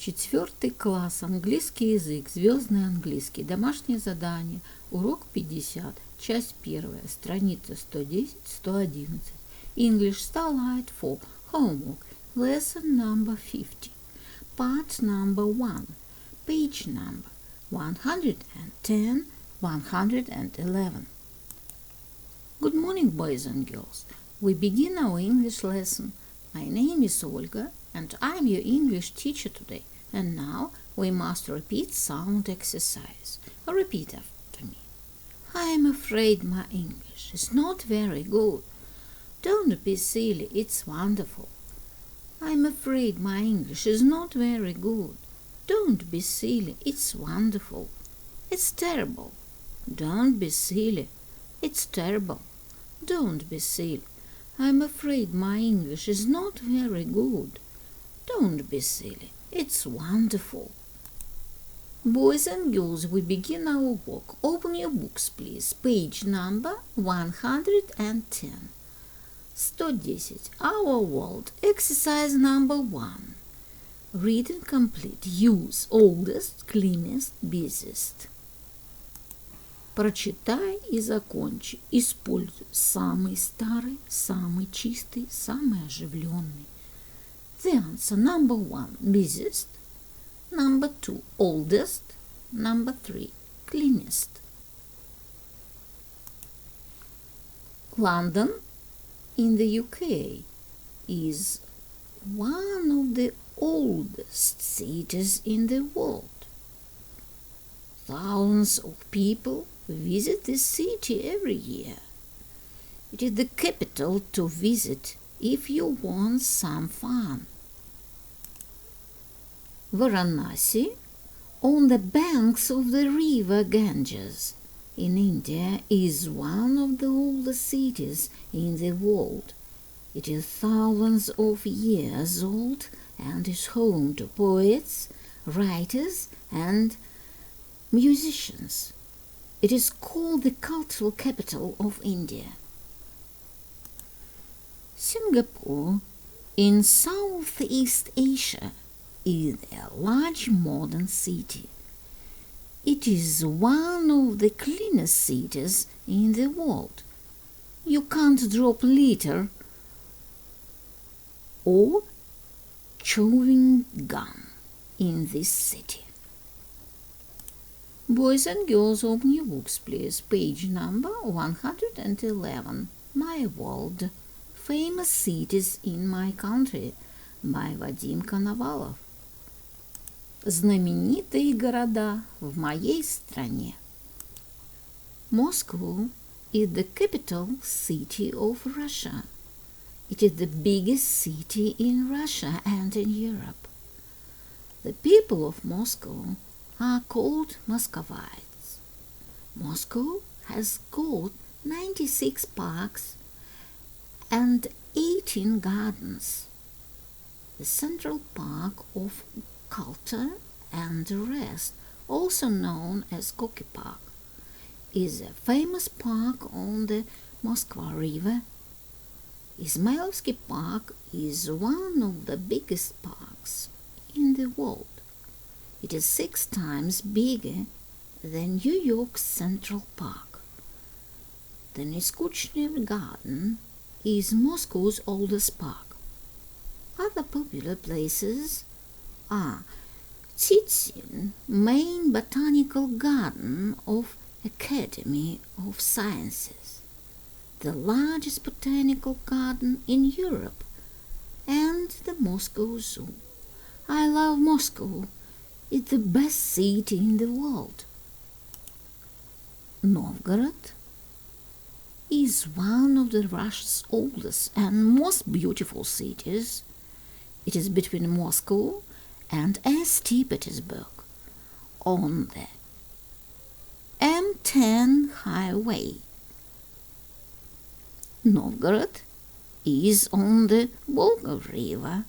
4 класс, английский язык, Звездный Английский, домашнее задание, урок 50, часть 1, страница 110-111. English Starlight for homework, lesson number 50, part number 1, page number 110, 111. Good morning, boys and girls. We begin our English lesson. My name is Olga, and I'm your English teacher today. And now we must repeat sound exercise. Repeat after me. I'm afraid my English is not very good. Don't be silly, it's wonderful. I'm afraid my English is not very good. Don't be silly, it's wonderful. It's terrible. Don't be silly, it's terrible. Don't be silly. I'm afraid my English is not very good. Don't be silly. It's wonderful. Boys and girls, we begin our work. Open your books, please. Page number 110. 110. Our world. Exercise number 1. Read and complete. Use oldest, cleanest, busiest. Прочитай и закончи. Используй самый старый, самый чистый, самый оживленный. The answer. Number 1, busiest. Number 2, oldest. Number 3, cleanest. London in the UK is one of the oldest cities in the world. Thousands of people visit this city every year. It is the capital to visit if you want some fun. Varanasi, on the banks of the river Ganges in India, is one of the oldest cities in the world. It is thousands of years old and is home to poets, writers, and musicians. It is called the cultural capital of India. Singapore in Southeast Asia is a large modern city. It is one of the cleanest cities in the world. You can't drop litter or chewing gum in this city. Boys and girls, open your books, please. Page number 111. My World. Famous Cities in My Country by Вадим Коновалов. Знаменитые города в моей стране. Moscow is the capital city of Russia. It is the biggest city in Russia and in Europe. The people of Moscow are called Muscovites. Moscow has got 96 parks and 18 gardens. The Central Park of Culture and the Rest, also known as Gorky Park, is a famous park on the Moskva River. Izmaylovsky Park is one of the biggest parks in the world. It is 6 times bigger than New York's Central Park. The Neskuchnev Garden is Moscow's oldest park. Other popular places are Tsitsin, main botanical garden of Academy of Sciences, the largest botanical garden in Europe, and the Moscow Zoo. I love Moscow. It's the best city in the world. Novgorod is one of the Russia's oldest and most beautiful cities. It is between Moscow and St. Petersburg on the M10 highway. Novgorod is on the Volga River,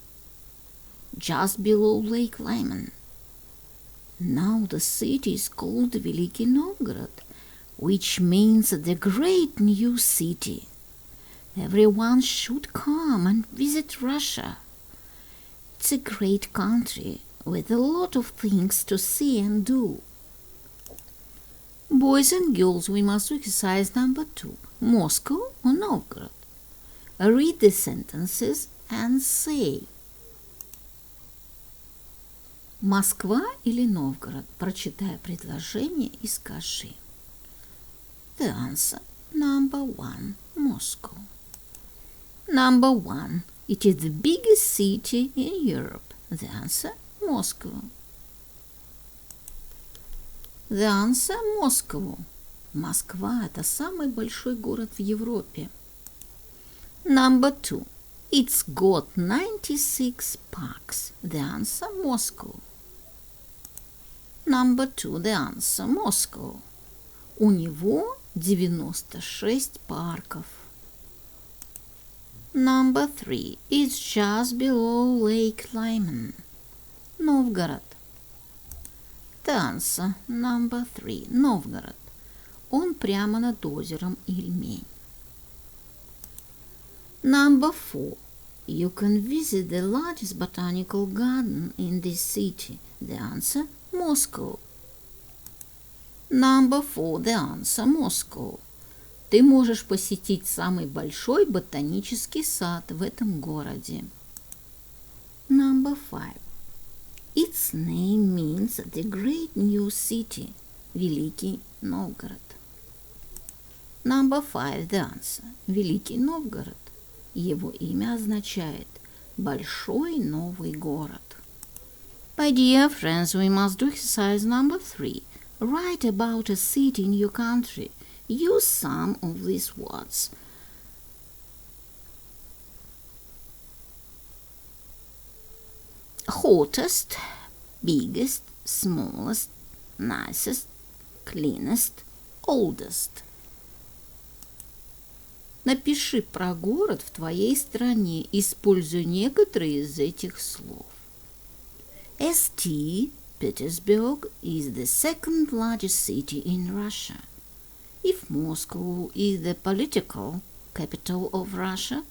just below Lake Lyman. Now the city is called Veliki Novgorod, which means the great new city. Everyone should come and visit Russia. It's a great country with a lot of things to see and do. Boys and girls, we must do exercise number 2. Moscow or Novgorod? Read the sentences and say. Москва или Новгород? Прочитай предложение и скажи. The answer, number 1, Moscow. Number 1. It is the biggest city in Europe. The answer, Moscow. The answer, Moscow. Москва – это самый большой город в Европе. Number 2. It's got 96 parks. The answer, Moscow. Number 2. The answer, Moscow. У него 96 парков. Number 3. It's just below Lake Lyman. Новгород. The answer, number 3. Новгород. Он прямо над озером Ильмень. Number 4. You can visit the largest botanical garden in this city. The answer, Moscow. Number 4. The answer, Moscow. Ты можешь посетить самый большой ботанический сад в этом городе. Number 5. Its name means the great new city. Великий Новгород. Number 5. The answer. Великий Новгород. Его имя означает большой новый город. My dear friends, we must do exercise number 3. Write about a city in your country. Use some of these words. Hottest, biggest, smallest, nicest, cleanest, oldest. Напиши про город в твоей стране, используя некоторые из этих слов. St. Petersburg is the second largest city in Russia. If Moscow is the political capital of Russia,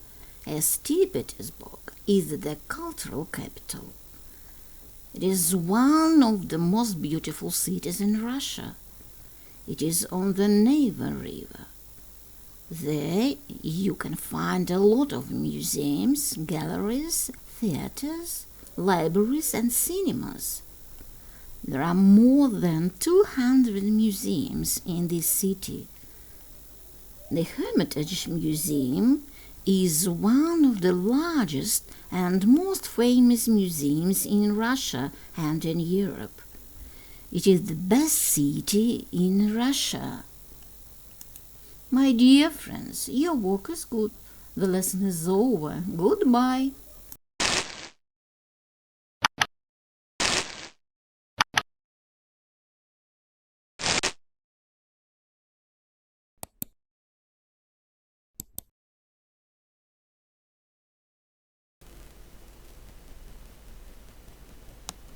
St. Petersburg is the cultural capital. It is one of the most beautiful cities in Russia. It is on the Neva River. There you can find a lot of museums, galleries, theaters, libraries and cinemas. There are more than 200 museums in this city. The Hermitage Museum is one of the largest and most famous museums in Russia and in Europe. It is the best city in Russia. My dear friends, your work is good. The lesson is over. Goodbye.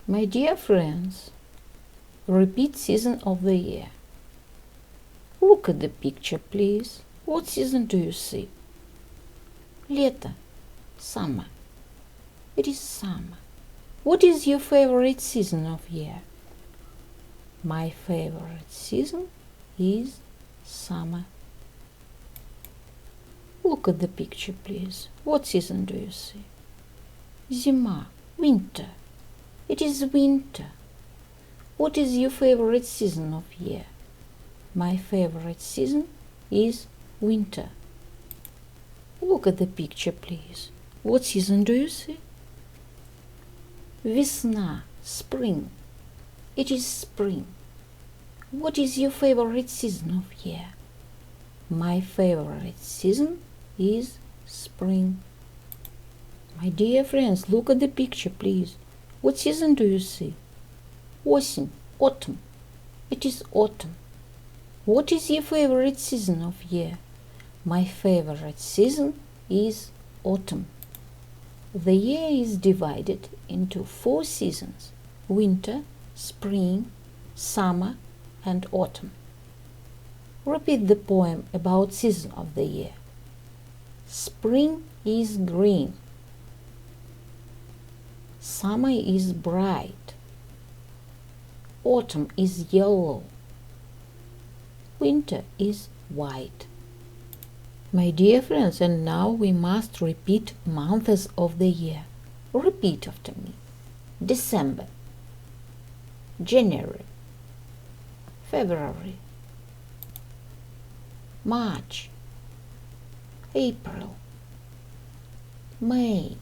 My dear friends, repeat season of the year. Look at the picture, please. What season do you see? Лето. Summer. It is summer. What is your favorite season of year? My favorite season is summer. Look at the picture, please. What season do you see? Зима. Winter. It is winter. What is your favorite season of year? My favorite season is winter. Look at the picture, please. What season do you see? Весна, spring. It is spring. What is your favorite season of year? My favorite season is spring. My dear friends, look at the picture, please. What season do you see? Осень, autumn. It is autumn. What is your favorite season of year? My favorite season is autumn. The year is divided into 4 seasons: winter, spring, summer, and autumn. Repeat the poem about season of the year. Spring is green. Summer is bright. Autumn is yellow. Winter is white. My dear friends, and now we must repeat months of the year. Repeat after me. December, January, February, March, April, May,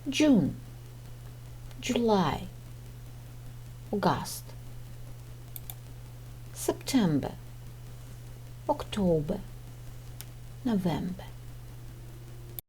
June, July, August, September, October, November.